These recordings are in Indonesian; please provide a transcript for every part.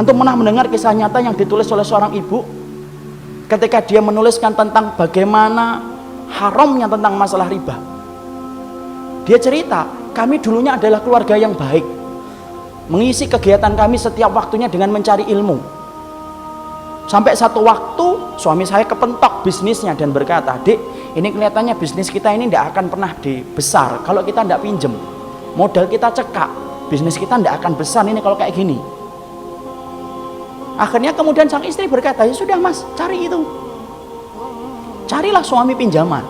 Antum pernah mendengar kisah nyata yang ditulis oleh seorang ibu ketika dia menuliskan tentang bagaimana haramnya tentang masalah riba. Dia cerita, kami dulunya adalah keluarga yang baik, mengisi kegiatan kami setiap waktunya dengan mencari ilmu. Sampai satu waktu suami saya kepentok bisnisnya dan berkata, "Dek, ini kelihatannya bisnis kita ini tidak akan pernah besar kalau kita tidak pinjem. Modal kita cekak, bisnis kita tidak akan besar ini kalau kayak gini." Akhirnya kemudian sang istri berkata, "Ya sudah mas, cari itu. Carilah suami pinjaman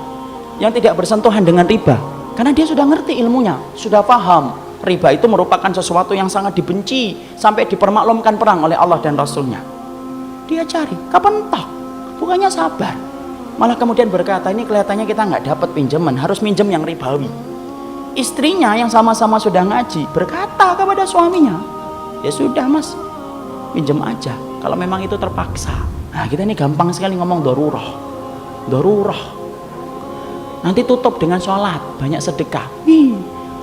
yang tidak bersentuhan dengan riba." Karena dia sudah ngerti ilmunya, sudah paham riba itu merupakan sesuatu yang sangat dibenci sampai dipermaklumkan perang oleh Allah dan Rasulnya. Dia cari, kepentok, bukannya sabar, malah kemudian berkata, "Ini kelihatannya kita nggak dapat pinjaman, harus minjem yang ribawi." Istrinya yang sama-sama sudah ngaji berkata kepada suaminya, "Ya sudah mas, pinjem aja kalau memang itu terpaksa." Nah kita ini gampang sekali ngomong darurah. Nanti tutup dengan sholat, banyak sedekah.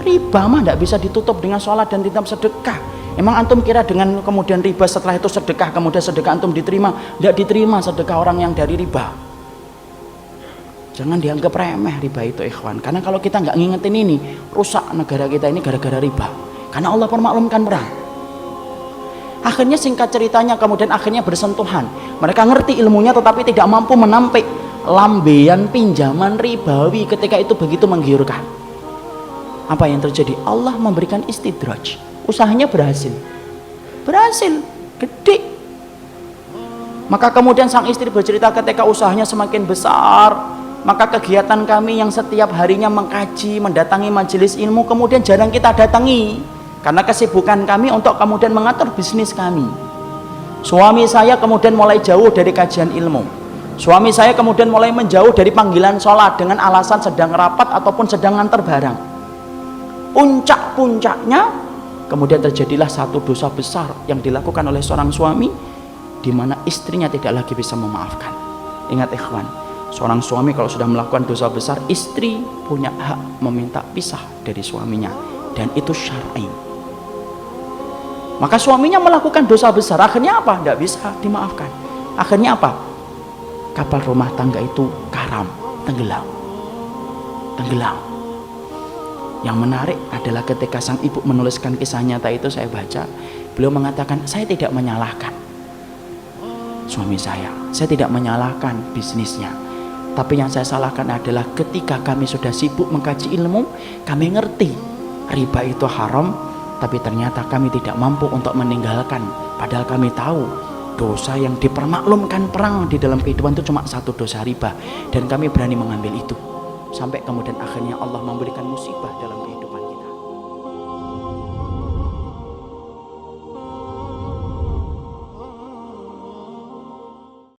Riba mah tidak bisa ditutup dengan sholat dan tidak sedekah. Emang antum kira dengan kemudian riba setelah itu sedekah, kemudian sedekah antum diterima? Tidak diterima sedekah orang yang dari riba. Jangan dianggap remeh riba itu ikhwan. Karena kalau kita nggak ngingetin ini, rusak negara kita ini gara-gara riba. Karena Allah permaklumkan perang. Akhirnya singkat ceritanya kemudian akhirnya bersentuhan. Mereka ngerti ilmunya tetapi tidak mampu menampik lambean pinjaman ribawi ketika itu begitu menggiurkan. Apa yang terjadi? Allah memberikan istidraj. Usahanya berhasil, gede. Maka kemudian sang istri bercerita ketika usahanya semakin besar, maka kegiatan kami yang setiap harinya mengkaji, mendatangi majelis ilmu kemudian jarang kita datangi karena kesibukan kami untuk kemudian mengatur bisnis kami. Suami saya kemudian mulai jauh dari kajian ilmu. Suami saya kemudian mulai menjauh dari panggilan sholat dengan alasan sedang rapat ataupun sedang nganter barang. Puncak-puncaknya kemudian terjadilah satu dosa besar yang dilakukan oleh seorang suami di mana istrinya tidak lagi bisa memaafkan. Ingat ikhwan, seorang suami kalau sudah melakukan dosa besar, istri punya hak meminta pisah dari suaminya dan itu syar'i. Maka suaminya melakukan dosa besar, akhirnya apa? Tidak bisa dimaafkan. Akhirnya apa? Kapal rumah tangga itu karam, tenggelam. Yang menarik adalah ketika sang ibu menuliskan kisah nyata itu, saya baca, beliau mengatakan, "Saya tidak menyalahkan suami saya tidak menyalahkan bisnisnya, tapi yang saya salahkan adalah ketika kami sudah sibuk mengkaji ilmu, kami ngerti riba itu haram, tapi ternyata kami tidak mampu untuk meninggalkan, padahal kami tahu dosa yang dipermaklumkan perang di dalam kehidupan itu cuma satu dosa riba, dan kami berani mengambil itu." Sampai kemudian akhirnya Allah memberikan musibah dalam kehidupan.